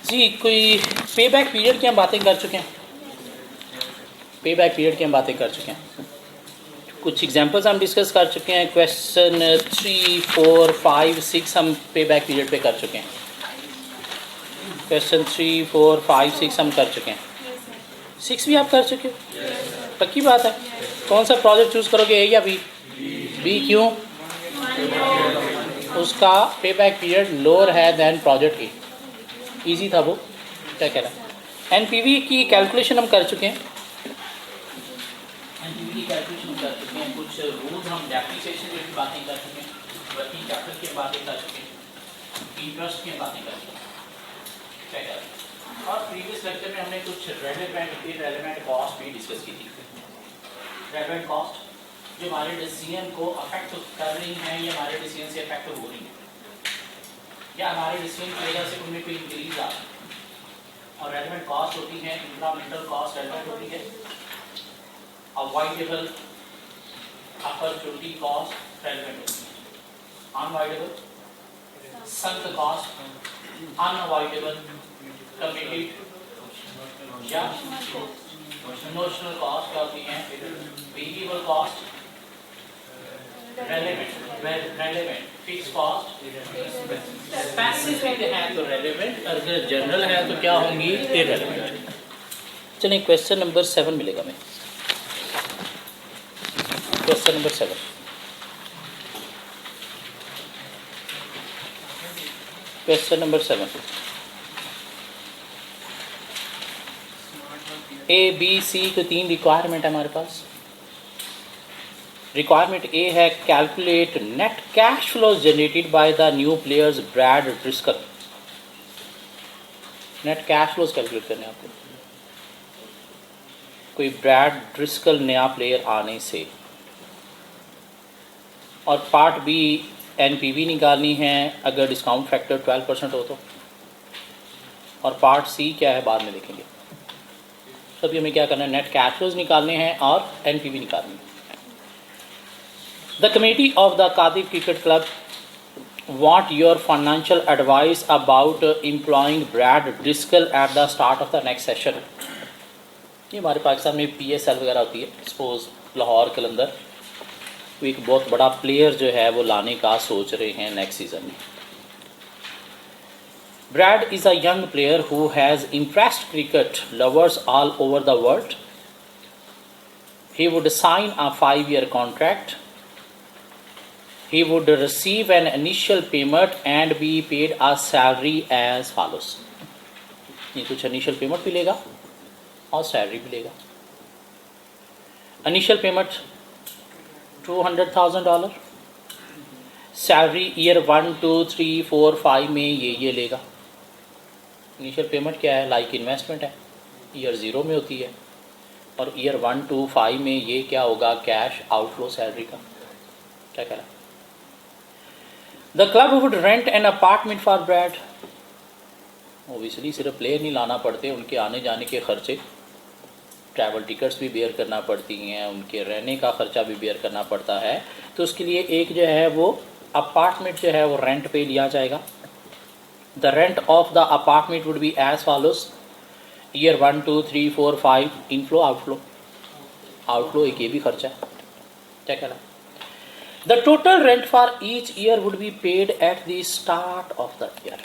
जी कोई पे back period की हम बातें कर चुके हैं, पे बैक पीरियड की हम बातें कर चुके हैं, कुछ एग्जांपल्स हम डिस्कस कर चुके हैं। क्वेश्चन 3, 4, 5, 6 हम पे बैक पीरियड पे कर चुके हैं। क्वेश्चन 3, 4, 5, 6 हम कर चुके हैं। 6 भी आप कर चुके हो? पक्की बात है। कौन सा प्रोजेक्ट चूज़ करोगे, ए या बी? बी क्यों? उसका पे बैक पीरियड लोअर है देन प्रोजेक्ट ए। ईजी था वो, क्या कह रहा है। एनपीवी की कैलकुलेशन हम कर चुके हैं, एनपीवी की कैलकुलेशन कर चुके हैं। कुछ रूल्स हम डेप्रिसिएशन की बातें कर चुके हैं, वर्किंग कैपिटल की बातें कर चुके हैं, इंटरेस्ट की बातें कर चुके हैं, क्या कह रहा है। और प्रीवियस लेक्चर में हमने कुछ रेलेवेंट इररेलेवेंट कॉस्ट भी डिस्कस की थी। रेलेवेंट कॉस्ट जो हमारे डिसीजन को अफेक्ट कर रही हैं या हमारे डिसीजन से अफेक्ट हो रही हैं या हमारे डिसीजन की वजह से उनमें कोई इंक्रीज आ रही है। और रेलेवेंट कॉस्ट होती है, इंक्रीमेंटल कॉस्ट रेलेवेंट होती है, अवॉइडेबल अपॉर्चुनिटी कॉस्ट रेलेवेंट होती है, unavoidable sunk cost, unavoidable committed या नोशनल कॉस्ट क्या होती है, variable cost, relevant fix cost. Specific है तो रेलेवेंट, अगर जनरल है तो क्या होंगी, इररेलेवेंट। चलिए क्वेश्चन नंबर 7 मिलेगा हमें। Question number 7, question number 7, A B C को 3 रिक्वायरमेंट है हमारे पास। रिक्वायरमेंट ए है calculate net cash flow generated by the new players Brad Driscoll. Net cash flows calculate करने आपको, कोई ब्रैड ड्रिस्कल नया प्लेयर आने से। और पार्ट बी एनपीवी निकालनी है अगर डिस्काउंट फैक्टर 12% हो तो। और पार्ट सी क्या है बाद में देखेंगे। सभी हमें क्या करना है, नेट कैश फ्लोज निकालने हैं और एनपीवी निकालनी है। The committee of the Cardiff Cricket Club want your financial advice about employing Brad Driscoll at the start of the next session. ये हमारे पाकिस्तान में PSL वगैरह होती है। सपोज लाहौर के अंदर एक बहुत बड़ा प्लेयर जो है वो लाने का सोच रहे हैं नेक्स्ट सीजन में। Brad is a young player who has impressed cricket lovers all over the world. He would sign a 5-year contract. He would receive an initial payment and be paid a salary as follows. ये कुछ initial payment भी लेगा और salary भी लेगा। Initial payment $200,000, salary year 1, 2, 3, 4, 5 में ये लेगा। इनिशियल पेमेंट क्या है, लाइक इन्वेस्टमेंट है, ईयर 0 में होती है। और ईयर 1, 2, 5 में ये क्या होगा, कैश आउटफ्लो सैलरी का। क्या कह रहा है। The club would rent an apartment for Brad. Obviously सिर्फ प्लेयर नहीं लाना पड़ते, उनके आने जाने के खर्चे, ट्रैवल टिकट्स भी बेयर करना पड़ती हैं, उनके रहने का खर्चा भी बेयर करना पड़ता है। तो उसके लिए एक जो है वो अपार्टमेंट जो है वो रेंट पे लिया जाएगा। The rent of the apartment would be as follows. Year 1, 2, 3, 4, 5 inflow outflow. Outflow एक ये भी खर्चा है। क्या कह रहा है। The total rent for each year would be paid at the start of the year.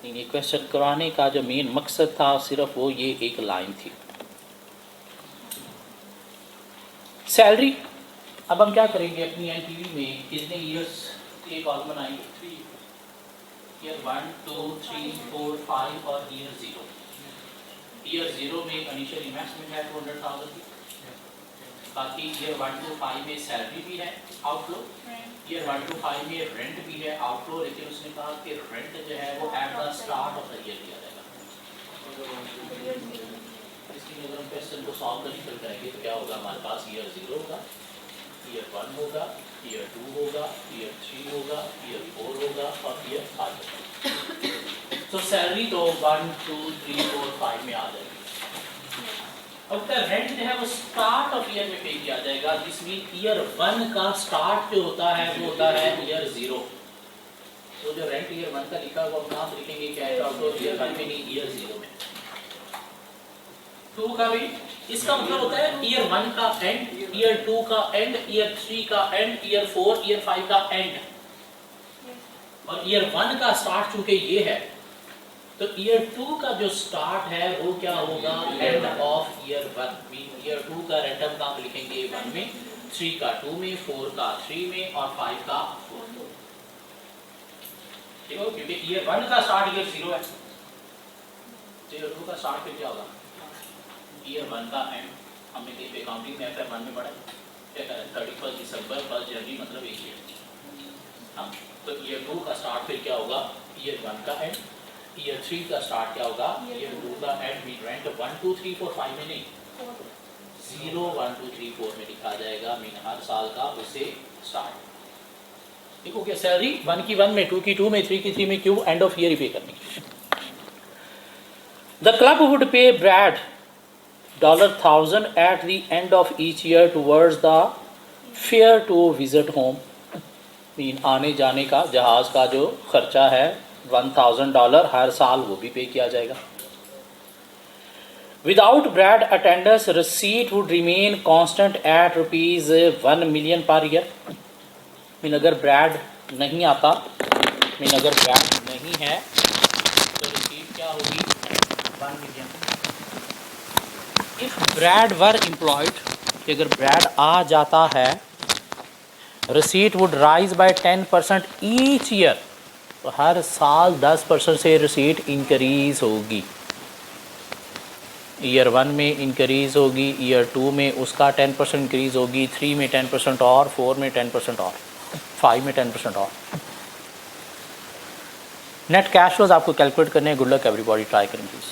ये क्वेश्चन कराने का जो मेन मकसद था सिर्फ वो ये एक लाइन थी। सैलरी अब हम क्या करेंगे, अपनी एनपीवी में कितने ईयर्स के कॉलम बनाएंगे, 3 ईयर 1, 2, 3, 4, 5 और ईयर 0। ईयर 0 में इनिशियल इन्वेस्टमेंट है 200,000 की। बाकी ईयर 1 to 5 में सैलरी भी है आउटफ्लो, ईयर 1 to 5 में रेंट भी है आउटफ्लो। लेकिन उसने कहा कि रेंट जो है वो at the start of the year दिया जाएगा। इसकी अगर हम क्वेश्चन को सॉल्व कर करेंगे तो क्या होगा, हमारे पास ईयर 0 होगा, ईयर 1 होगा, ईयर 2 होगा, ईयर 3 होगा, ईयर 4 होगा और ईयर 5 होगा। तो सैलरी तो 1, 2, 3, 4, 5 में आ जाएगी। अब का रेंट जो है वो स्टार्ट ऑफ ईयर में पे किया जाएगा, जिसमें ईयर 1 का स्टार्ट जो होता है वो होता है ईयर 0। वो जो रेंट ईयर 1 का लिखा हुआ वहाँ आप लिखेंगे कैश आउट और ईयर 1 में नहीं, ईयर 0 में। 2 का भी इसका मतलब होता है ईयर 1 का एंड, ईयर 2 का एंड, ईयर 3 का एंड, ईयर 4, ईयर 5 का एंड। और ईयर 1 का स्टार्ट चूंकि ये है तो ईयर 2 का जो स्टार्ट है वो क्या होगा, एंड ऑफ ईयर 1 में। ईयर 2 का रैंडम काम लिखेंगे 1 में, 3 का 2 में, 4 का 3 में और 5 का 4 में। ठीक है, क्योंकि ईयर 1 का स्टार्ट ईयर 0 है, ईयर 2 का स्टार्ट फिर क्या होगा, ईयर 1 का एंड। हमने देखिए अकाउंटिंग में FF 1 में पढ़ा क्या करें, 31 दिसंबर 1 जनवरी मतलब एक ईयर। हाँ, तो ईयर 2 का स्टार्ट फिर क्या होगा, ईयर 1 का एंड। ईयर 3 का स्टार्ट क्या होगा, ईयर 2 का एंड। मीन रेंट 1 2 3 4 5 में नहीं, 0 1 2 3 4 में लिखा जाएगा। मीन हर साल का उससे स्टार्ट। देखो क्या सैलरी 1 की 1 में, 2 की 2 में, 3 की 3 में, क्यों, एंड ऑफ ईयर पे करनी। द क्लब वुड पे bread $1,000 at the end of each year towards the fare to visit home। Mean आने जाने का जहाज का जो खर्चा है $1,000 हर साल वो भी पे किया जाएगा। Without Brad, attendance receipt would remain constant at ₹1 million per year। Mean अगर ब्रैड नहीं आता, मीन अगर ब्रैड नहीं है तो रिसीट क्या होगी, 1 million. If Brad were employed, अगर ब्रैड आ जाता है, receipt would rise by 10% each year. तो हर साल 10% से रिसीट इंक्रीज होगी। ईयर 1 में इंक्रीज होगी, ईयर 2 में उसका 10% इंक्रीज होगी, 3 में 10% और, 4 में 10% और, 5 में 10% और। नेट कैश फ्लोज आपको कैलकुलेट करने हैं। गुड लक एवरीबॉडी, ट्राई करें प्लीज।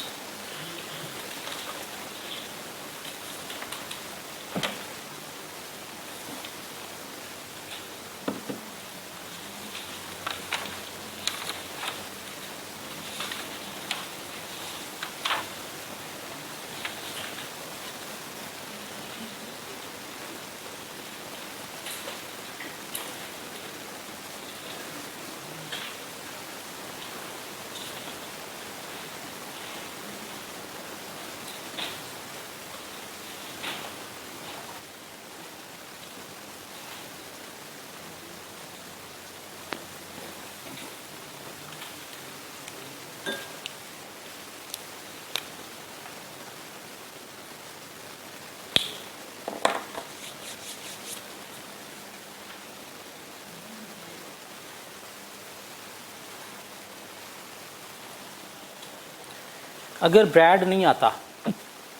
अगर ब्रैड नहीं आता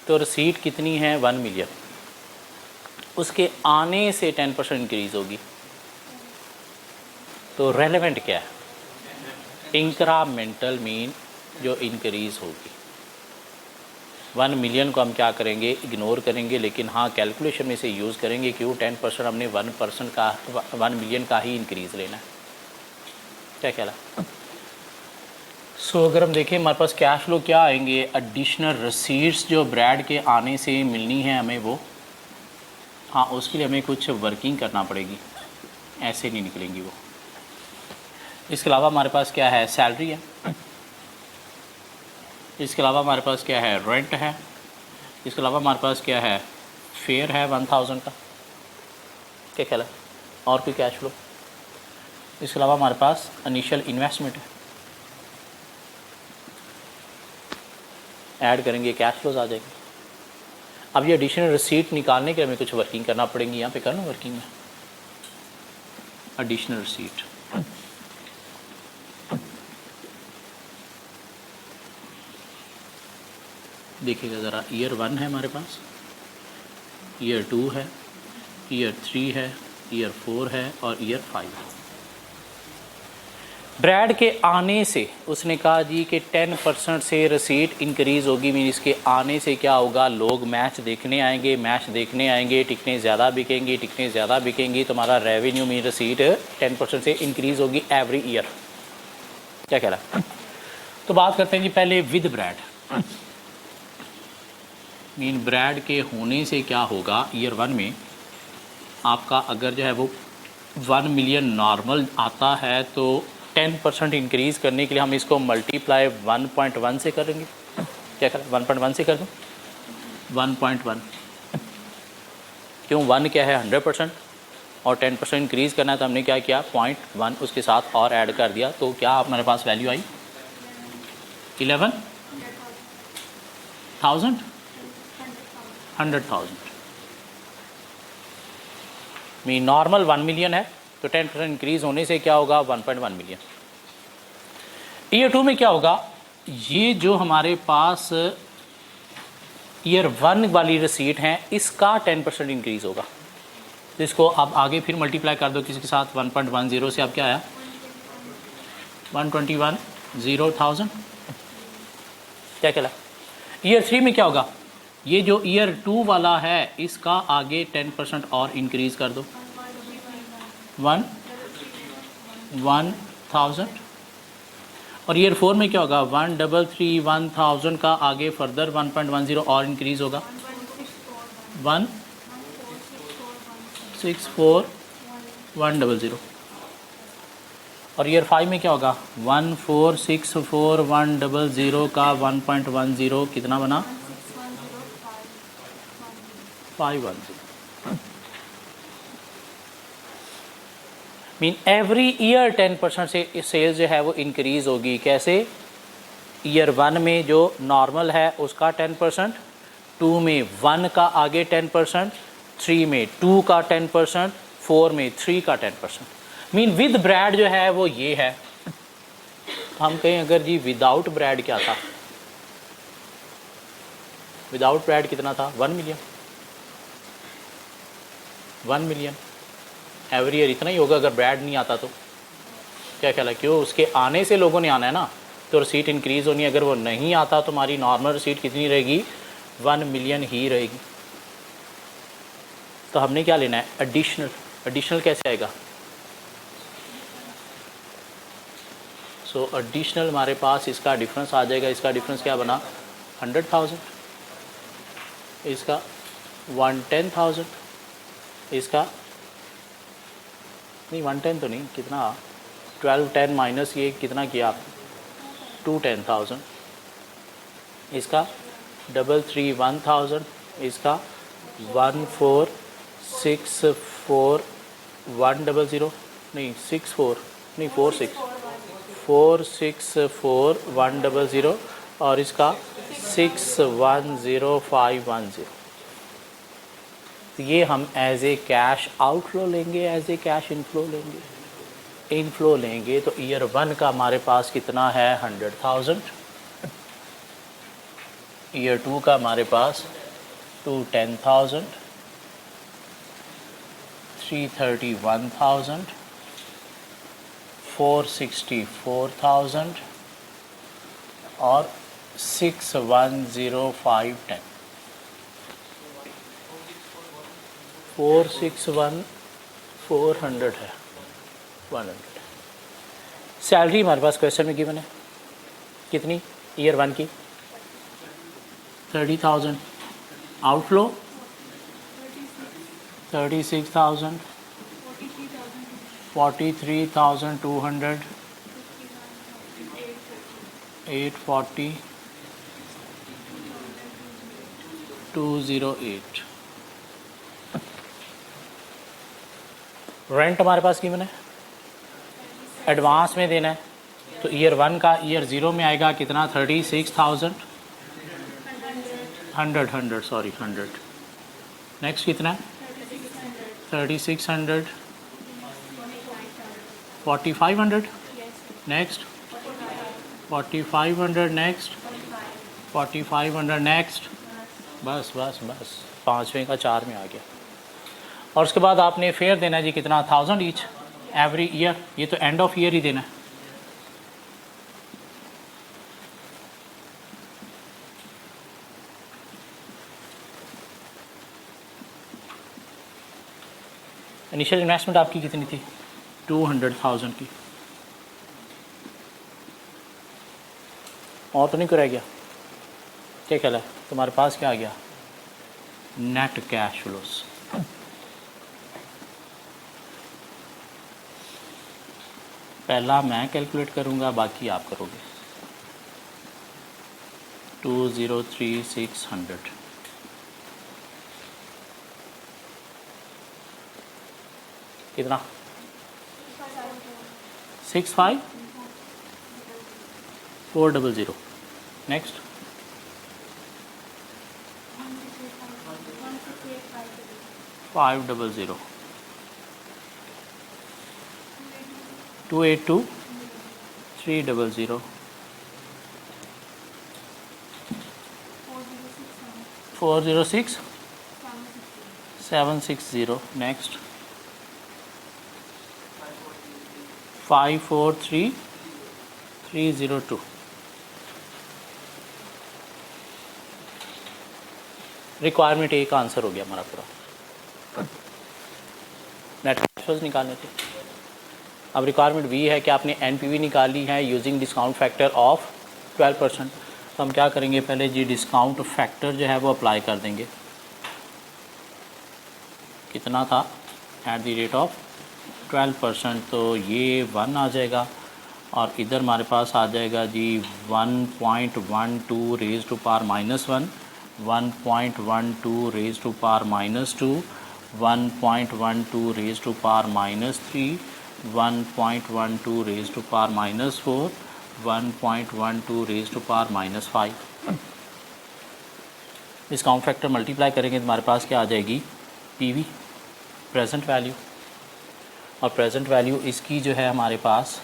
तो रसीट कितनी है, 1 मिलियन। उसके आने से 10% इंक्रीज होगी। तो रेलेवेंट क्या है, इंक्रीमेंटल मीन जो इंक्रीज होगी। 1 मिलियन को हम क्या करेंगे, इग्नोर करेंगे, लेकिन हाँ कैलकुलेशन में से यूज़ करेंगे। क्यों, 10% हमने 1% का 1 मिलियन का ही इंक्रीज़ लेना है। क्या कहला। सो अगर हम देखें हमारे पास कैश फ्लो क्या आएंगे, एडिशनल रसीट्स जो ब्रैड के आने से मिलनी है हमें वो, हाँ उसके लिए हमें कुछ वर्किंग करना पड़ेगी, ऐसे नहीं निकलेंगी वो। इसके अलावा हमारे पास क्या है, सैलरी है। इसके अलावा हमारे पास क्या है, रेंट है। इसके अलावा हमारे पास क्या है, फेयर है 1000 का। क्या ख्याल है, और कोई कैश फ्लो। इसके अलावा हमारे पास इनिशियल इन्वेस्टमेंट है, ऐड करेंगे कैश फ्लोज आ जाएंगे। अब ये एडिशनल रिसीट निकालने के लिए हमें कुछ वर्किंग करना पड़ेगी। यहाँ पे करना वर्किंग में एडिशनल रिसीट। देखिएगा ज़रा, ईयर 1 है हमारे पास, ईयर 2 है, ईयर 3 है, ईयर 4 है और ईयर 5 है। ब्रैड के आने से उसने कहा जी कि 10% से रसीट इंक्रीज़ होगी। मीन इसके आने से क्या होगा, लोग मैच देखने आएंगे, मैच देखने आएंगे, टिकटें ज़्यादा बिकेंगी, टिकटें ज़्यादा बिकेंगी तो हमारा रेवेन्यू मीन रसीट 10% से इंक्रीज़ होगी एवरी ईयर। क्या कह रहा है। तो बात करते हैं जी पहले विद ब्रैड। मीन ब्रैड के होने से क्या होगा, ईयर 1 में आपका अगर जो है वो 1 मिलियन नॉर्मल आता है तो 10% इंक्रीज़ करने के लिए हम इसको मल्टीप्लाई 1.1 से करेंगे। क्या करें, 1.1 से कर दूँ? 1.1 क्यों, 1 क्या है 100% और 10% इंक्रीज़ करना है, तो हमने क्या किया 0.1 उसके साथ और ऐड कर दिया, तो क्या हमारे पास वैल्यू आई 11,000 100,000। मीन नॉर्मल 1 मिलियन है, तो 10% इंक्रीज़ होने से क्या होगा 1.1 मिलियन। ईयर 2 में क्या होगा, ये जो हमारे पास ईयर 1 वाली रसीट हैं इसका 10% इंक्रीज़ होगा, तो इसको आप आगे फिर मल्टीप्लाई कर दो किसके साथ 1.10 से, अब क्या आया 121,000। क्या कहला। ईयर 3 में क्या होगा, ये जो ईयर 2 वाला है इसका आगे 10% और इंक्रीज़ कर दो 1,000। और ईयर 4 में क्या होगा 1,331,000 का आगे फर्दर 1.10 और इंक्रीज़ होगा 1,641,000। और ईयर 5 में क्या होगा 1,464,100 का 1.10 कितना बना 510। मीन एवरी ईयर 10% से सेल्स जो है वो इंक्रीज़ होगी। कैसे, ईयर 1 में जो नॉर्मल है उसका 10%, 2 में 1 का आगे 10%, 3 में 2 का 10%, 4 में 3 का 10%। मीन विद ब्रेड जो है वो ये है। हम कहें अगर जी विदाउट ब्रेड क्या था, विदाउट ब्रेड कितना था 1 मिलियन। 1 मिलियन एवरी ईयर इतना ही होगा अगर ब्रेड नहीं आता तो। क्या ख्याल है, क्यों, उसके आने से लोगों ने आना है ना, तो रसीट इंक्रीज़ होनी है। अगर वो नहीं आता तो हमारी नॉर्मल रसीट कितनी रहेगी 1 मिलियन ही रहेगी। तो हमने क्या लेना है एडिशनल। एडिशनल कैसे आएगा, सो एडिशनल हमारे पास इसका डिफरेंस आ जाएगा। इसका डिफरेंस क्या बना 100,000, इसका 110,000, इसका नहीं 110 तो नहीं, कितना 1210 माइनस ये कितना किया आप 210,000, इसका 331,000, इसका 1464100 नहीं 64 नहीं 4644100 और इसका 610510। तो ये हम एज ए कैश आउटफ्लो लेंगे, एज ए कैश इनफ्लो लेंगे। इनफ्लो लेंगे तो ईयर 1 का हमारे पास कितना है 100,000, ईयर 2 का हमारे पास 210,000, 331,000, 464,000 और 610510। 461,400 है 100। सैलरी हमारे पास क्वेश्चन में गिवन है कितनी, ईयर 1 की 30,000, आउटफ्लो 36,000, 43,200, 840, 208। रेंट हमारे पास गिवन है, एडवांस में देना है, तो ईयर 1 का ईयर 0 में आएगा कितना 36,000, 100 नेक्स्ट कितना 3600, 4500 नेक्स्ट, 4500 नेक्स्ट, 4500 नेक्स्ट, बस बस बस 5वें का 4 में आ गया। और उसके बाद आपने फेयर देना है जी कितना 1000 ईच एवरी ईयर, ये तो एंड ऑफ ईयर ही देना है। इनिशियल इन्वेस्टमेंट आपकी कितनी थी 200,000 की, और तो नहीं कराया गया। क्या ख्याल है तुम्हारे पास क्या आ गया नेट कैश फ्लोस। पहला मैं कैलकुलेट करूँगा, बाकी आप करोगे। 203600 कितना? 65400। नेक्स्ट 500 282 300 406 760। नेक्स्ट 543 302। रिक्वायरमेंट ए का आंसर हो गया हमारा पूरा। नेट कैश निकालने थे। अब रिक्वायरमेंट बी है कि आपने एनपीवी निकाली है यूजिंग डिस्काउंट फैक्टर ऑफ 12%। तो हम क्या करेंगे, पहले जी डिस्काउंट फैक्टर जो है वो अप्लाई कर देंगे। कितना था एट द रेट ऑफ 12%, तो ये 1 आ जाएगा और इधर हमारे पास आ जाएगा जी 1.12 raise to power -1, 1.12 raise to power -2, 1.12 raise to power -3, 1.12 raise to power -4, 1.12 raise to power -5। Discount factor multiply करेंगे तो हमारे पास क्या आ जाएगी, पीवी प्रेजेंट वैल्यू। और प्रेजेंट वैल्यू इसकी जो है हमारे पास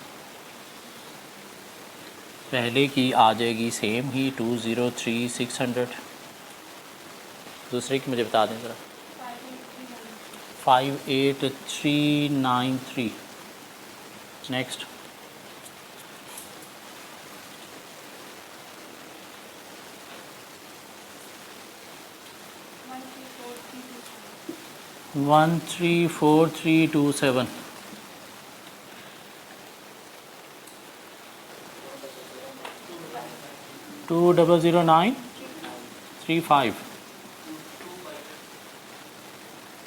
पहले की आ जाएगी सेम ही 203600। दूसरे की मुझे बता दें ज़रा। 58393। नेक्स्ट 134327। 200935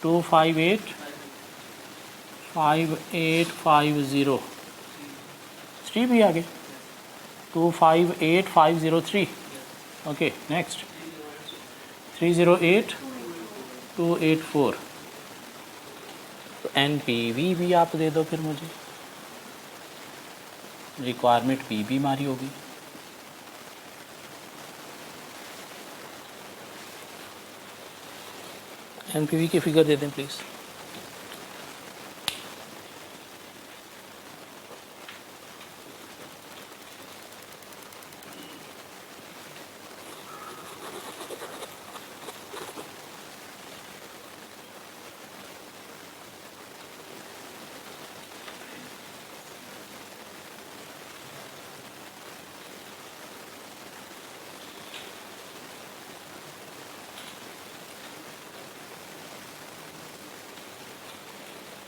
258 5850। 3 भी आ गए, 258503। Okay next 308284। तो एनपीवी भी आप दे दो फिर मुझे। रिक्वायरमेंट पीबी हमारी होगी। एनपीवी की फिगर दे दें प्लीज़।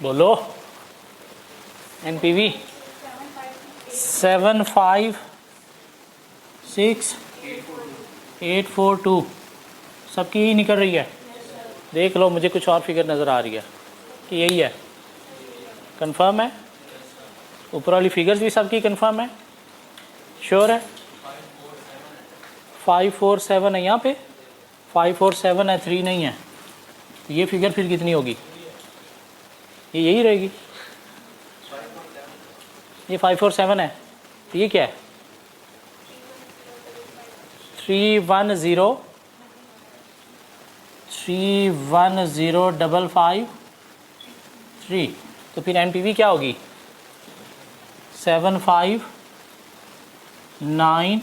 बोलो एनपीवी 756842। सबकी यही निकल रही है। देख लो, मुझे कुछ और फिगर नज़र आ रही है कि यही है। कंफर्म है? ऊपर वाली फिगर्स भी सबकी कंफर्म है? श्योर है? 547 है यहाँ पे, 547 है, 3 नहीं है। तो ये फिगर फिर कितनी होगी? ये यही रहेगी। ये 547 है, तो ये क्या है? 310 तो फिर एनपीवी क्या होगी? 759।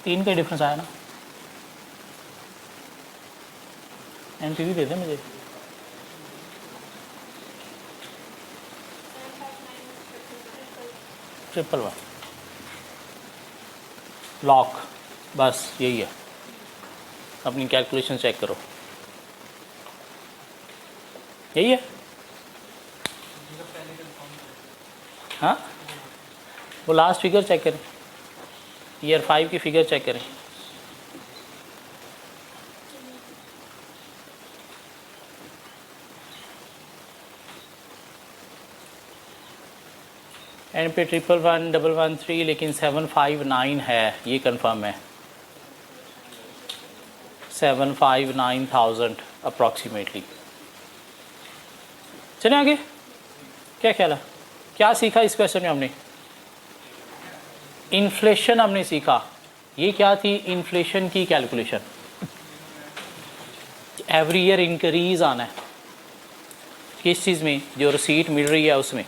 3 का डिफरेंस आया ना। एनपीवी दे दे मुझे। ट्रिपल 1 लॉक, बस यही है। अपनी कैलकुलेशन चेक करो, यही है। हाँ, वो लास्ट फिगर चेक करें, ईयर 5 की फिगर चेक करें। एंड पे 111113 लेकिन 759 है, ये कंफर्म है, 759,000 अप्रॉक्सीमेटली। चले आगे, क्या ख्याल है, क्या सीखा इस क्वेश्चन में हमने? इन्फ्लेशन हमने सीखा। ये क्या थी? इन्फ्लेशन की कैलकुलेशन। एवरी ईयर इंक्रीज आना है किस चीज़ में? जो रिसीट मिल रही है उसमें।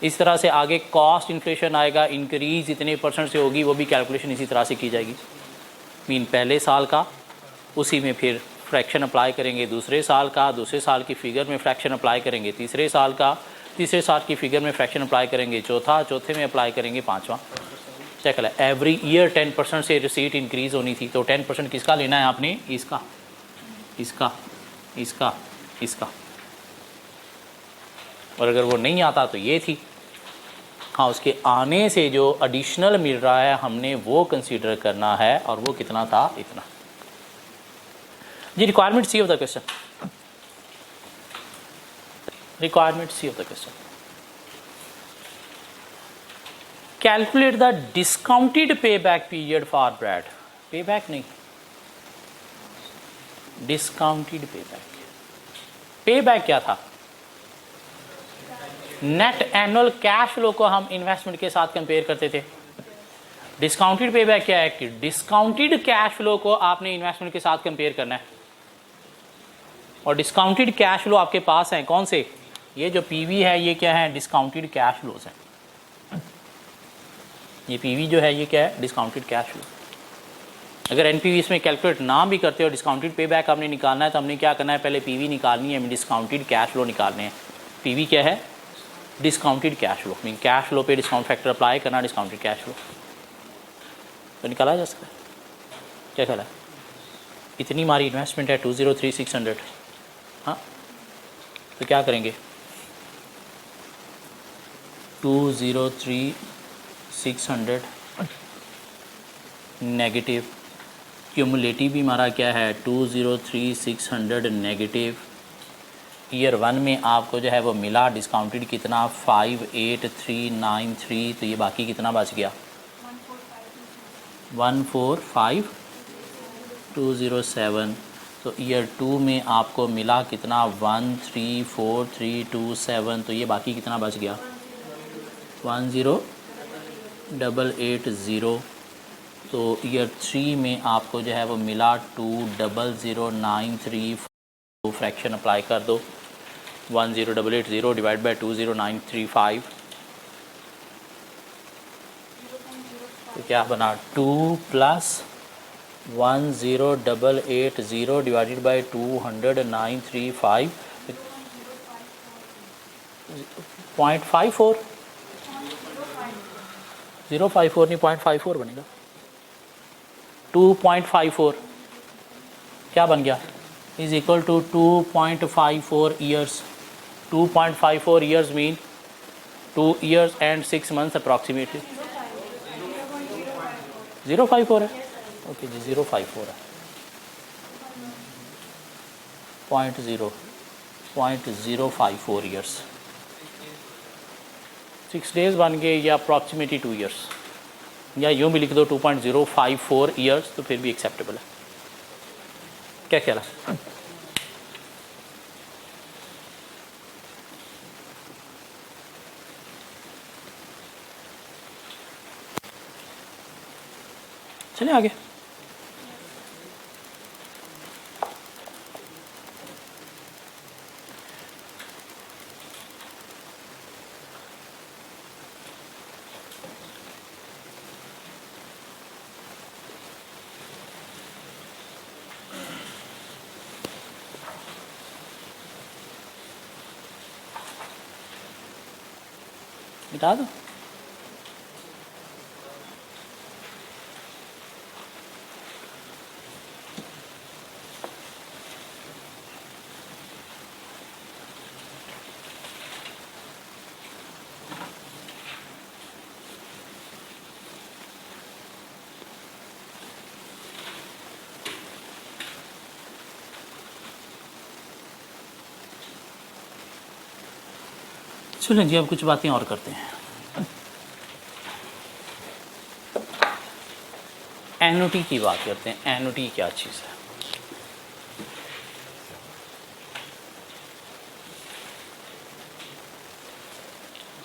इस तरह से आगे कॉस्ट इन्फ्लेशन आएगा, इंक्रीज इतने परसेंट से होगी, वो भी कैलकुलेशन इसी तरह से की जाएगी। मीन पहले साल का, उसी में फिर फ्रैक्शन अप्लाई करेंगे, दूसरे साल का, दूसरे साल की फ़िगर में फ्रैक्शन अप्लाई करेंगे, तीसरे साल का, तीसरे साल की फ़िगर में फ्रैक्शन अप्लाई करेंगे, चौथा, चौथे में अप्लाई करेंगे, पाँचवा। चेक करें, एवरी ईयर 10% से रिसीट इंक्रीज़ होनी थी, तो 10% किसका लेना है आपने? इसका, इसका, इसका, इसका। और अगर वो नहीं आता तो ये थी। हाँ, उसके आने से जो एडिशनल मिल रहा है हमने वो कंसीडर करना है, और वो कितना था? इतना। जी, requirement C of the question, requirement C of the question. Calculate the discounted payback period for Brad. Payback नहीं, discounted payback. Payback क्या था? नेट एनुअल कैश फ्लो को हम इन्वेस्टमेंट के साथ कंपेयर करते थे। Discounted payback क्या है? कि डिस्काउंटेड कैश फ्लो को आपने इन्वेस्टमेंट के साथ कंपेयर करना है, और डिस्काउंटेड कैश फ्लो आपके पास है कौन से? ये जो पीवी है ये क्या है? डिस्काउंटेड कैश फ्लोज है। ये पीवी जो है ये क्या है? Discounted cash flow. अगर एनपीवी इसमें कैलकुलेट ना भी करते हो, डिस्काउंटेड पे बैक आपने निकालना है, तो हमने क्या करना है? पहले पीवी निकालनी है, डिस्काउंटेड कैश फ्लो निकालने हैं। पीवी क्या है? Discounted cash flow. Mean cash flow पे डिस्काउंट फैक्टर अप्लाई करना, डिस्काउंटेड कैश फ्लो तो निकाला जा सकता है। क्या ख्याल है? इतनी हमारी इन्वेस्टमेंट है 203,600। हाँ, तो क्या करेंगे? 203,600 नेगेटिव, क्यूमुलेटिव भी हमारा क्या है? 203,600 नेगेटिव। ईयर 1 में आपको जो है वो मिला डिस्काउंटेड कितना? 58393। तो ये बाकी कितना बच गया? 145,207। तो ईयर 2 में आपको मिला कितना? 134,327। तो ये बाकी कितना बच गया? 10,880। तो ईयर 3 में आपको जो है वो मिला 2,00934। तो फ्रैक्शन अप्लाई कर दो, 10,880 डिवाइड बाई 2,0935। तो क्या बना? 2 + 10,880 डिवाइडेड बाई 20935 0.54 054 नहीं 0.54 बनेगा। 2.54 क्या बन गया? Is equal to 2.54 years. 2.54 years mean 2 years and 6 months approximately. 054 है, ओके जी, 054 है। 0.054 ईयर्स। 6 days बन गए, या अप्रॉक्सीमेटली 2 years, या यूँ भी लिख दो 2.054 ईयर्स, तो फिर भी एक्सेप्टेबल है। क्या ख्याल है? चलिए आगे। मिटा दो। चलें जी, अब कुछ बातें और करते हैं। एन्युटी की बात करते हैं। एन्युटी क्या चीज़ है?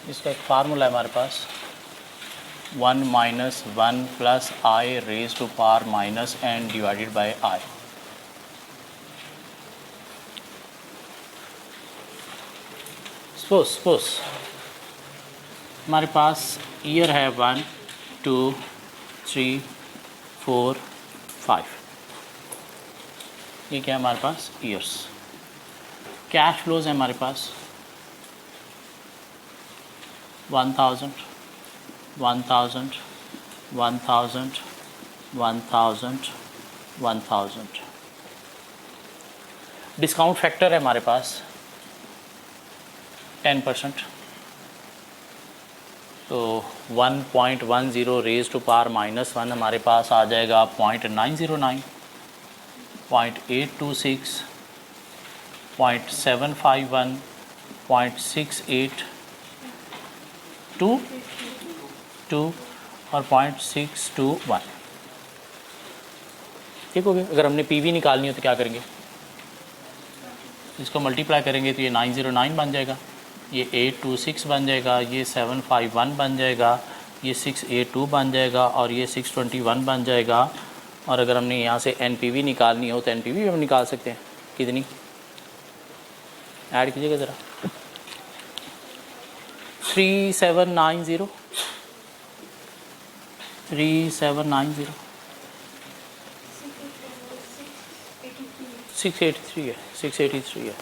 इसका एक फार्मूला है हमारे पास, 1 minus 1 plus i raise to power minus n divided by i. Suppose हमारे पास ईयर है 1 2 3 4 5, ये क्या है हमारे पास? ईयर्स। कैश फ्लोज है हमारे पास 1000 1000 1000 1000 1000। डिस्काउंट फैक्टर है हमारे पास 10%, तो 1.10 रेज टू पावर माइनस 1 हमारे पास आ जाएगा 0.909, 0.826, 0.751, 0.682 और 0.621। ठीक हो गया। अगर हमने पीवी निकालनी हो तो क्या करेंगे? इसको मल्टीप्लाई करेंगे तो ये 909 बन जाएगा, ये 826 बन जाएगा, ये 751 बन जाएगा, ये 682 बन जाएगा और ये 621 बन जाएगा। और अगर हमने यहाँ से एनपीवी निकालनी हो तो एनपीवी भी हम निकाल सकते हैं। कितनी ऐड कीजिएगा ज़रा? 3790 3790 683 है, 683 है,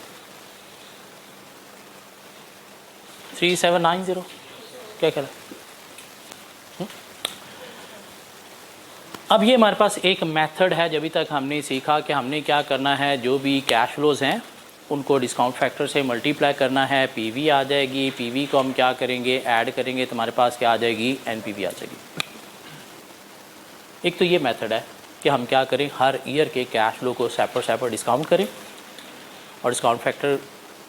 3790। क्या ख्याल है? अब ये हमारे पास एक मेथड है। जब तक हमने सीखा कि हमने क्या करना है, जो भी कैश फ्लोज हैं उनको डिस्काउंट फैक्टर से मल्टीप्लाई करना है, पीवी आ जाएगी, पीवी को हम क्या करेंगे? ऐड करेंगे तो हमारे पास क्या आ जाएगी? एनपीवी आ जाएगी। एक तो ये मेथड है कि हम क्या करें, हर ईयर के कैश फ्लो को सेपरेट डिस्काउंट करें और डिस्काउंट फैक्टर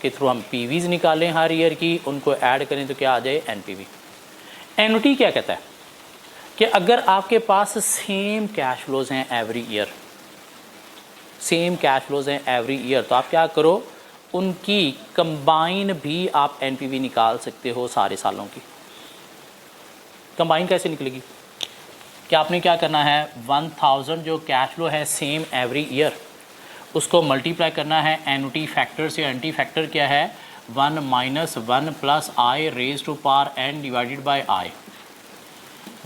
के थ्रू हम पीवीज़ निकालें हर ईयर की, उनको ऐड करें तो क्या आ जाए? एनपीवी। एन्युटी क्या कहता है कि अगर आपके पास सेम कैश फ्लोज हैं every year, same cash flows हैं एवरी ईयर, तो आप क्या करो, उनकी कंबाइन भी आप एनपीवी निकाल सकते हो सारे सालों की। कंबाइन कैसे निकलेगी? कि आपने क्या करना है, 1000 जो कैश फ्लो है सेम एवरी ईयर, उसको मल्टीप्लाई करना है एन्युटी फैक्टर से। एन्युटी फैक्टर क्या है? 1 minus 1 plus i raise to power n divided by i.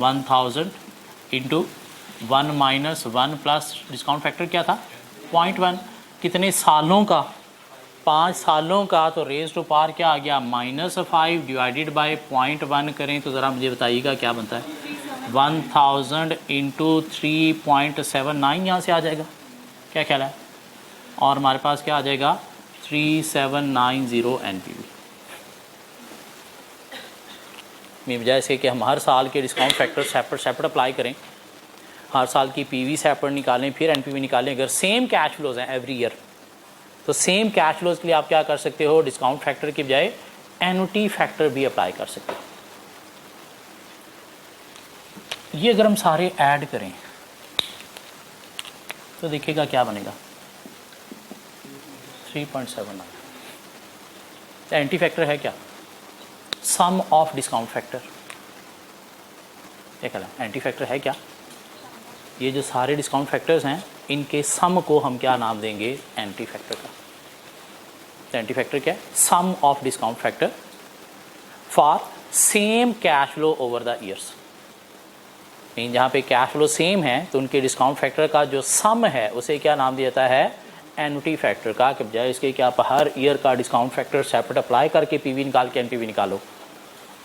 1000 into 1 minus 1 plus discount factor क्या था? 0.1। कितने सालों का? 5 सालों का। तो रेज टू पावर क्या आ गया? -5 डिवाइडेड बाय 0.1 करें तो ज़रा मुझे बताइएगा क्या बनता है? 1000 इंटू 3.79 यहाँ से आ जाएगा। क्या ख्याल है? और हमारे पास क्या आ जाएगा? 3790 एनपीवी। बजाय इसके कि हम हर साल के डिस्काउंट फैक्टर सेपरेट अप्लाई करें, हर साल की पीवी सेपरेट निकालें फिर एनपीवी निकालें, अगर सेम कैश फ्लोज हैं एवरी ईयर तो सेम कैश फ्लोज के लिए आप क्या कर सकते हो? डिस्काउंट फैक्टर की बजाय एन्युटी फैक्टर भी अप्लाई कर सकते हो। ये अगर हम सारे ऐड करें तो देखिएगा क्या बनेगा? 3.79। एंटी फैक्टर है क्या? सम ऑफ डिस्काउंट फैक्टर। क्या कहना? एंटी फैक्टर है क्या? ये जो सारे डिस्काउंट फैक्टर्स हैं इनके सम को हम क्या नाम देंगे? एंटी फैक्टर का। तो एंटी फैक्टर क्या है? Sum of discount factor for same cash flow over the years. Mean जहाँ पे कैश फ्लो सेम है तो उनके डिस्काउंट फैक्टर का जो सम है उसे क्या नाम दिया जाता है? एन्युटी फैक्टर का। कि बजाय इसके कि आप हर ईयर का डिस्काउंट फैक्टर सेपरेट अप्लाई करके पीवी निकाल के एनपीवी निकालो,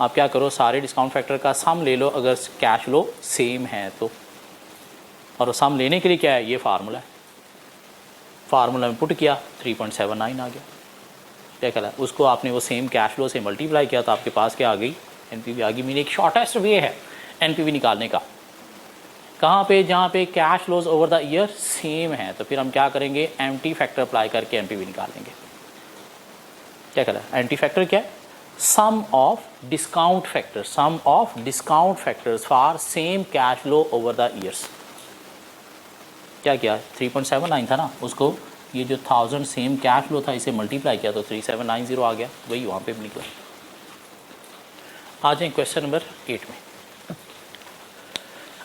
आप क्या करो, सारे डिस्काउंट फैक्टर का सम ले लो अगर कैश फ्लो सेम है तो। और सम लेने के लिए क्या है? ये फार्मूला है। फार्मूला में पुट किया 3.79 आ गया। क्या कहला? उसको आपने वो सेम कैश फ्लो से मल्टीप्लाई किया तो आपके पास क्या आ गई? एनपीवी आ गई। मीन एक शॉर्टेस्ट वे है एनपीवी निकालने का। कहाँ पे? जहाँ पे cash flows over the year same है तो फिर हम क्या करेंगे? एंटी फैक्टर अप्लाई करके एनपीवी निकालेंगे। क्या कहला? एंटी फैक्टर क्या है? Sum of discount factor, sum of discount factors for same cash flow over the years. क्या किया, 3.79 था ना, उसको ये जो 1000 सेम कैश फ्लो था इसे मल्टीप्लाई किया तो 3790 आ गया, वही वहाँ पे निकला। आ जाए क्वेश्चन नंबर 8 में।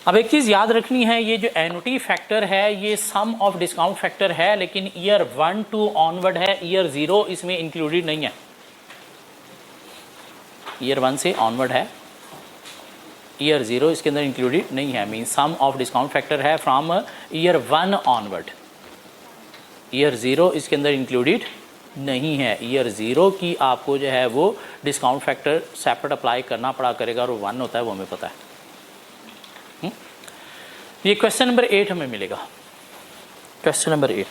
अब एक चीज़ याद रखनी है, ये जो एनुटी फैक्टर है ये सम ऑफ डिस्काउंट फैक्टर है, लेकिन ईयर 1 to ऑनवर्ड है, ईयर 0 इसमें इंक्लूडेड नहीं है। ईयर 1 से ऑनवर्ड है, ईयर 0 इसके अंदर इंक्लूडेड नहीं है। Mean sum of discount factor है फ्रॉम ईयर 1 ऑनवर्ड, ईयर 0 इसके अंदर इंक्लूडेड नहीं है। ईयर 0 की आपको जो है वो डिस्काउंट फैक्टर सेपरेट अप्लाई करना पड़ा करेगा और 1 होता है, वो हमें पता है। ये क्वेश्चन नंबर 8 हमें मिलेगा। Question number 8,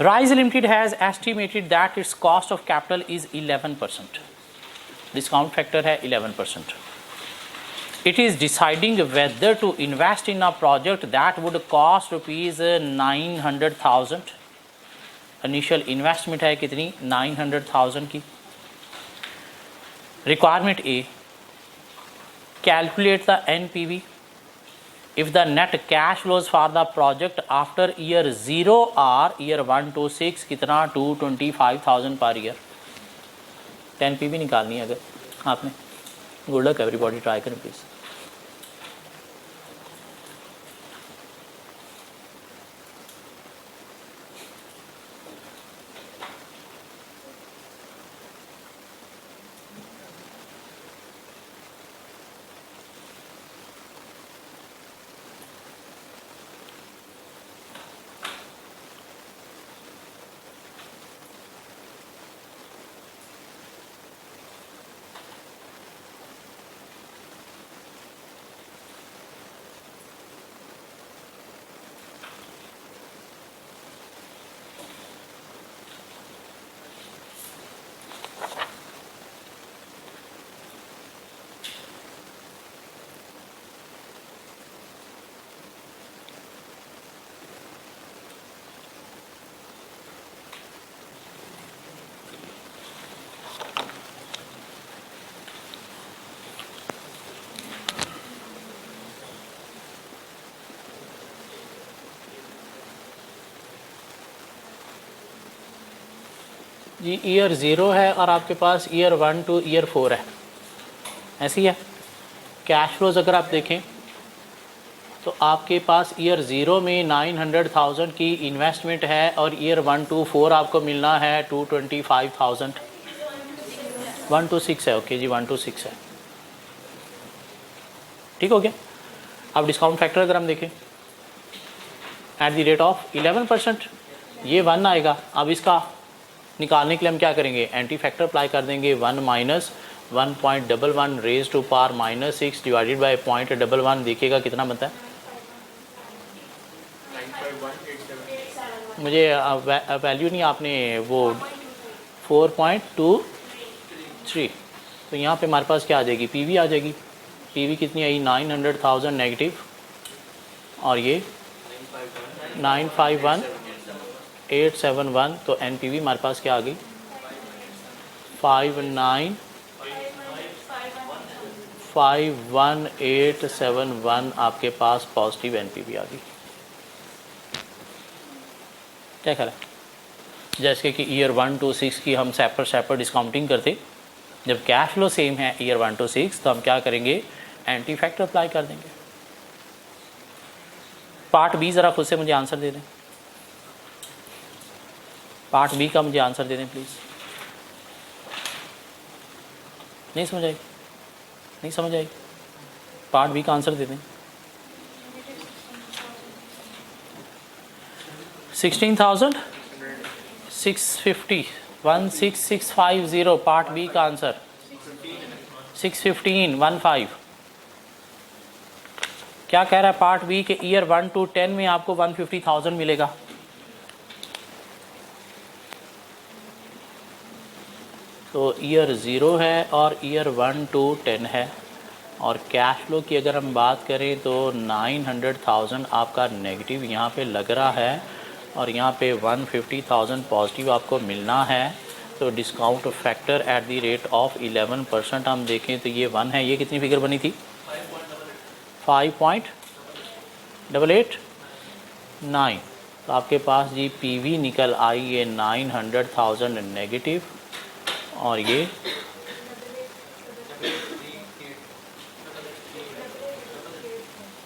rise limited has estimated that it's cost of capital is 11%, discount factor है 11%। It is deciding whether to invest in a project that would cost rupees 900,000. Initial investment है कितनी, 900,000 की। Requirement A, calculate the NPV if the net cash flows for the project after year 0 are year 1 to 6 कितना, 225,000 per year. 10PV निकालनी है अगर आपने। Good luck everybody, try करें please. Ji year 0 है और आपके पास ईयर 1 to ईयर 4 है, ऐसी है। कैश फ्लोज अगर आप देखें तो आपके पास ईयर 0 में 900,000 की इन्वेस्टमेंट है और ईयर 1 to 4 आपको मिलना है 225,000। 1 to 6 है, ओके जी 1 to 6 है, ठीक हो गया। अब डिस्काउंट फैक्टर अगर हम देखें एट द रेट ऑफ 11%, ये 1 आएगा। अब इसका निकालने के लिए हम क्या करेंगे, एंटी फैक्टर अप्लाई कर देंगे। 1 minus 1.11 raise to power -6 divided by 0.11, देखिएगा कितना बनता है। मुझे वैल्यू नहीं, आपने वो 4.23, तो यहाँ पे हमारे पास क्या आ जाएगी, पीवी आ जाएगी। पीवी कितनी आई, 900,000 नेगेटिव, और ये 951,871, तो एनपीवी हमारे पास क्या आ गई, 5,951,871 आपके पास पॉजिटिव एनपीवी आ गई। क्या ख्याल है, जैसे कि ईयर 1 to 6 की हम सेपरेट डिस्काउंटिंग करते, जब कैश फ्लो सेम है ईयर 1 to 6, तो हम क्या करेंगे, एंटी फैक्टर अप्लाई कर देंगे। पार्ट बी ज़रा खुद से मुझे आंसर दे दें, पार्ट बी का मुझे आंसर दे दें प्लीज़। नहीं समझ आई, नहीं समझ आई, पार्ट बी का आंसर दे दें। 16,650, 16,650 पार्ट बी का आंसर। 615 क्या कह रहा है पार्ट बी के ईयर 1 to 10 में आपको 150,000 मिलेगा। तो ईयर 0 है और ईयर 1 to 10 है, और कैश फ्लो की अगर हम बात करें तो 900,000 आपका नेगेटिव यहाँ पे लग रहा है, और यहाँ पे 150,000 पॉजिटिव आपको मिलना है। तो discount factor at the rate of 11% हम देखें तो ये 1 है। ये कितनी फिगर बनी थी, 5.11, 889। तो आपके पास जी पीवी निकल आई ये 900,000 नेगेटिव, और ये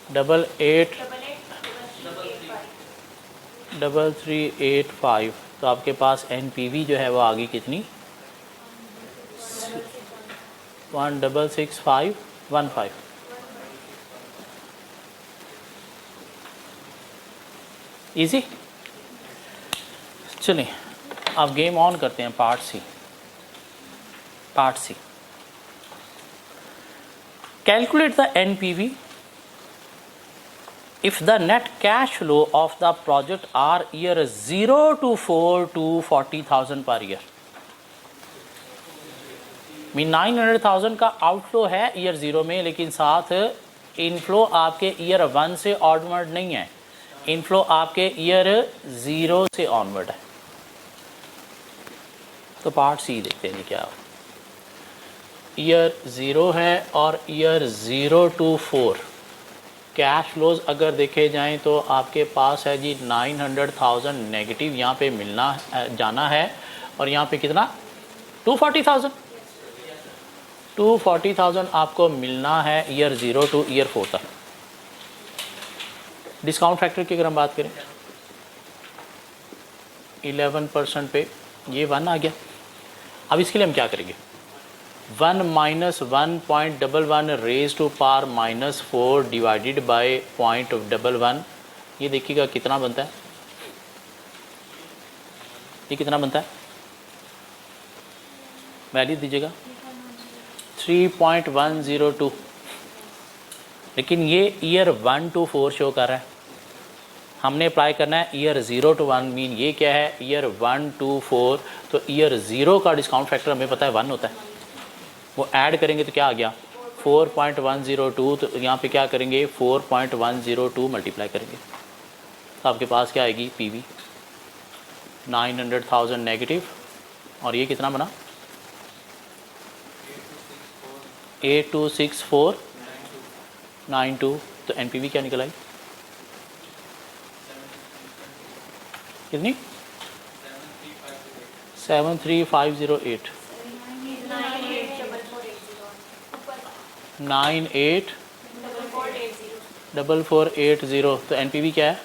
883385। तो आपके पास एनपीवी जो है वो आ गई कितनी, 166,515। इजी। चलिए अब गेम ऑन करते हैं। Part C, calculate the NPV if the net cash flow of the project are year 0 to 4 to 40,000 per year। Mean 900,000 का आउटफ्लो है ईयर 0 में, लेकिन साथ इनफ्लो आपके ईयर 1 से ऑनवर्ड नहीं है, इनफ्लो आपके ईयर 0 से ऑनवर्ड है। तो पार्ट सी देखते हैं क्या। ईयर 0 है और ईयर 0 to 4 कैश फ्लोज अगर देखे जाएं तो आपके पास है जी 900,000 नेगेटिव यहाँ पे मिलना जाना है, और यहाँ पे कितना 240,000 आपको मिलना है ईयर 0 to ईयर 4 तक। डिस्काउंट फैक्टर की अगर हम बात करें 11% पे ये 1 आ गया। अब इसके लिए हम क्या करेंगे, 1 minus 1.11 raised to power minus 4 divided by 0.11। ये देखिएगा कितना बनता है, ये कितना बनता है, वैल्यू दीजिएगा 3.102। लेकिन ये ईयर 1 to 4 शो कर रहा है, हमने अप्लाई करना है ईयर 0 to 1। मीन ये क्या है, ईयर 1 to 4। तो ईयर 0 का डिस्काउंट फैक्टर हमें पता है 1 होता है, वो ऐड करेंगे तो क्या आ गया 4.102। तो यहाँ पे क्या करेंगे 4.102 मल्टीप्लाई करेंगे, तो आपके पास क्या आएगी पीवी 900,000 नेगेटिव, और ये कितना बना 826492। तो एनपीवी क्या निकल आई कितनी 73508 984480। तो एनपीवी क्या है,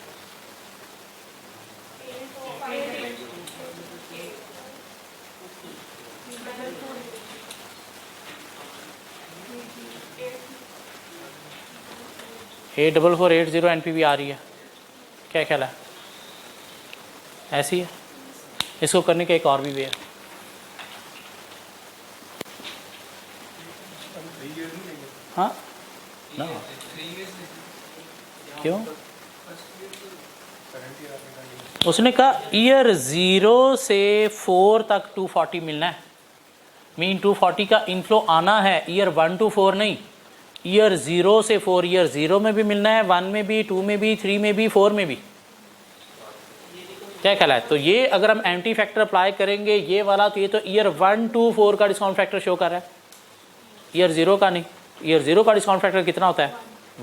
ए 4480 एनपीवी आ रही है। क्या ख्याल है, ऐसी है? इसको करने का एक और भी वे है। हाँ ना, क्यों? उसने कहा ईयर 0 से 4 तक 240 मिलना है। मीन 240 का इनफ्लो आना है ईयर 1 to 4 नहीं, ईयर 0 से 4। ईयर 0 में भी मिलना है, 1 में भी, 2 में भी, 3 में भी, 4 में भी। क्या ख्याल है? तो ये अगर हम एंटी फैक्टर अप्लाई करेंगे ये वाला, तो ये तो ईयर 1 to 4 का डिस्काउंट फैक्टर शो कर रहा है, ईयर 0 का नहीं। ईयर 0 का डिस्काउंट फैक्टर कितना होता है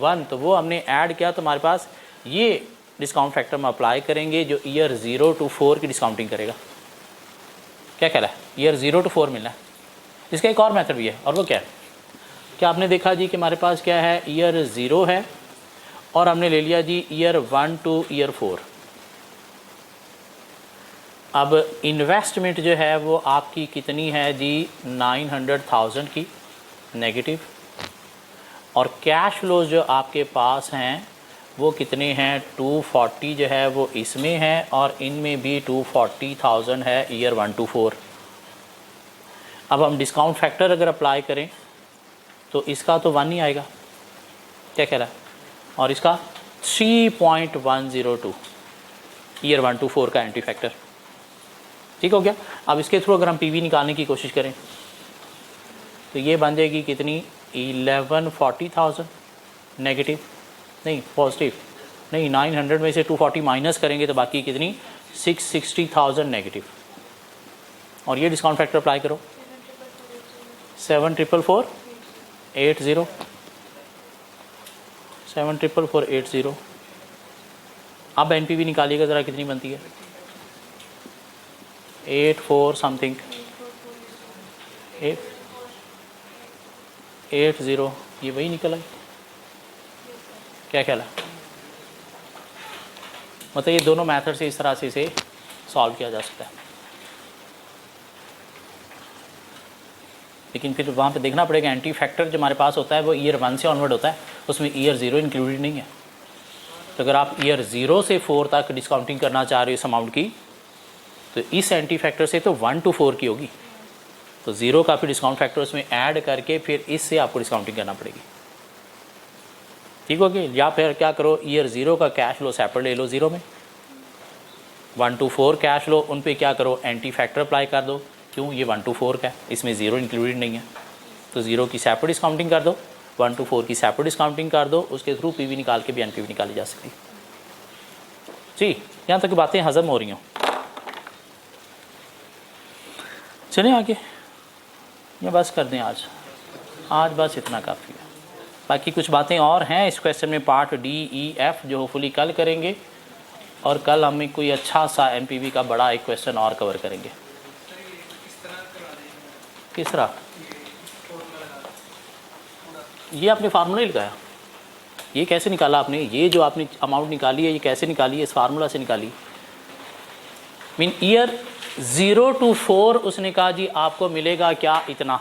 1, तो वो हमने ऐड किया। तो हमारे पास ये डिस्काउंट फैक्टर हम अप्लाई करेंगे जो ईयर 0 to 4 की डिस्काउंटिंग करेगा। क्या ख्याल है, ईयर 0 to 4 मिलना है। इसका एक और मेथड भी है, और वो क्या है, क्या आपने देखा जी कि हमारे पास क्या है, ईयर 0 है और हमने ले लिया जी ईयर 1 to ईयर 4। अब इन्वेस्टमेंट जो है वो आपकी कितनी है जी 900,000 की नेगेटिव, और कैश फ्लो जो आपके पास हैं वो कितने हैं 240 जो है वो इसमें है, और इनमें भी 240,000 है ईयर 1 to 4। अब हम डिस्काउंट फैक्टर अगर अप्लाई करें तो इसका तो 1 ही आएगा। क्या कह रहा है, और इसका 3.102 ईयर 1 to 4 का एंटी फैक्टर। ठीक हो गया। अब इसके थ्रू अगर हम पीवी निकालने की कोशिश करें तो ये बन जाएगी कितनी 1140,000 नेगेटिव, नहीं पॉजिटिव नहीं, 900 में से 240 माइनस करेंगे तो बाकी कितनी 660,000 नेगेटिव। और ये डिस्काउंट फैक्टर अप्लाई करो 74480 74480। अब NPV निकालिएगा ज़रा, कितनी बनती है? 84 समथिंग, 80, ये वही निकला है। क्या ख्याल है? मतलब ये दोनों मेथड से इस तरह से इसे सॉल्व किया जा सकता है, लेकिन फिर वहाँ पे देखना पड़ेगा एंटी फैक्टर जो हमारे पास होता है वो ईयर 1 से ऑनवर्ड होता है, उसमें ईयर 0 इंक्लूडेड नहीं है। तो अगर आप ईयर 0 से 4 तक डिस्काउंटिंग करना चाह रहे हो इस अमाउंट की, तो इस एंटी फैक्टर से तो 1 to 4 की होगी, तो 0 का फिर डिस्काउंट फैक्टर उसमें ऐड करके फिर इससे आपको डिस्काउंटिंग करना पड़ेगी। ठीक हो गया? या फिर क्या करो, ईयर 0 का कैश लो सेपरेट ले लो 0 में, 1 to 4 कैश लो, उन पे क्या करो एंटी फैक्टर अप्लाई कर दो। क्यों? ये 1 to 4 का है, इसमें 0 इंक्लूडेड नहीं है, तो 0 की सेपरेट डिस्काउंटिंग कर दो, 1 to 4 की सेपरेट डिस्काउंटिंग कर दो, उसके थ्रू PV निकाल के भी NPV निकाली जा सकती। जी, यहाँ तक बातें हजम हो रही हों। चलें आगे, या बस कर दें आज बस इतना काफ़ी है। बाकी कुछ बातें और हैं इस क्वेश्चन में, पार्ट D, E, F, जो होपफुली कल करेंगे, और कल हम कोई अच्छा सा NPV का बड़ा एक क्वेश्चन और कवर करेंगे। किस तरह? ये आपने फार्मूला ही लगाया, ये कैसे निकाला आपने? ये जो आपने अमाउंट निकाली है ये कैसे निकाली है? इस फार्मूला से निकाली। मीन ईयर 0 to 4 उसने कहा जी आपको मिलेगा क्या, इतना।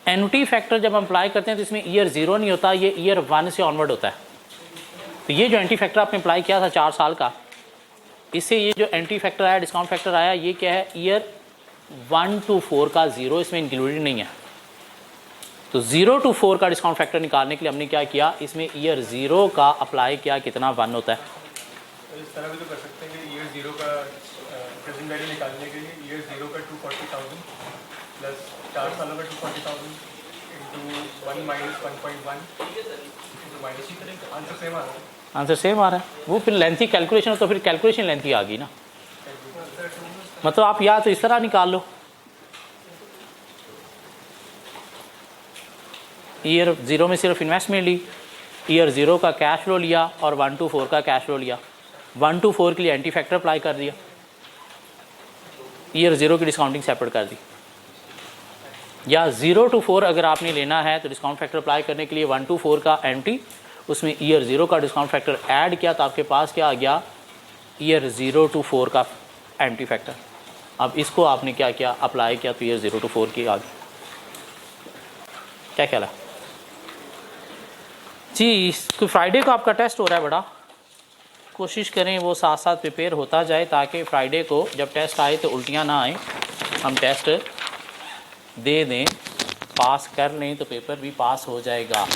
एनुटी फैक्टर जब हम अप्लाई करते हैं तो इसमें ईयर 0 नहीं होता, ये ईयर 1 से ऑनवर्ड होता है। तो ये जो एंटी फैक्टर आपने अप्लाई किया था 4 साल का, इससे ये जो एंटी फैक्टर आया, डिस्काउंट फैक्टर आया, ये क्या है? ईयर 1 to 4 का 0 इसमें इंक्लूडेड नहीं है। तो 0 to 4 का डिस्काउंट फैक्टर निकालने के लिए हमने क्या किया, इसमें ईयर 0 का अप्लाई किया, कितना 1 होता है। तो इस तरह भी तो कर सकते हैं कि ईयर 0 का प्रेजेंट वैल्यू निकालने के लिए ईयर 0 का 240,000 प्लस 4 सालों का 240,000 into 1 minus 1.1 into minus, answer same आ रहा है। आंसर सेम आ रहा है, वो फिर लेंथी कैलकुलेशन हो तो फिर कैलकुलेशन लेंथी आ गई ना। मतलब आप या तो इस तरह निकाल लो, ईयर 0 में सिर्फ इन्वेस्टमेंट ली, ईयर 0 का कैश फ्लो लिया और 1 to 4 का कैश फ्लो लिया, 1 to 4 के लिए एंटी फैक्टर अप्लाई कर दिया, ईयर 0 की डिस्काउंटिंग सेपरेट कर दी। या 0 to 4 अगर आपने लेना है तो डिस्काउंट फैक्टर अप्लाई करने के लिए 1 to 4 का एंटी, उसमें ईयर 0 का डिस्काउंट फैक्टर ऐड किया, तो आपके पास क्या आ गया, ईयर 0 to 4 का एंटी फैक्टर। अब इसको आपने क्या किया, अप्लाई किया, तो ईयर 0 to 4 की आ गई। क्या ख्याल है जी? फ्राइडे को आपका टेस्ट हो रहा है, बड़ा कोशिश करें वो साथ साथ प्रिपेयर होता जाए, ताकि फ्राइडे को जब टेस्ट आए तो उल्टियाँ ना आए, हम टेस्ट दे दें, पास कर लें तो पेपर भी पास हो जाएगा।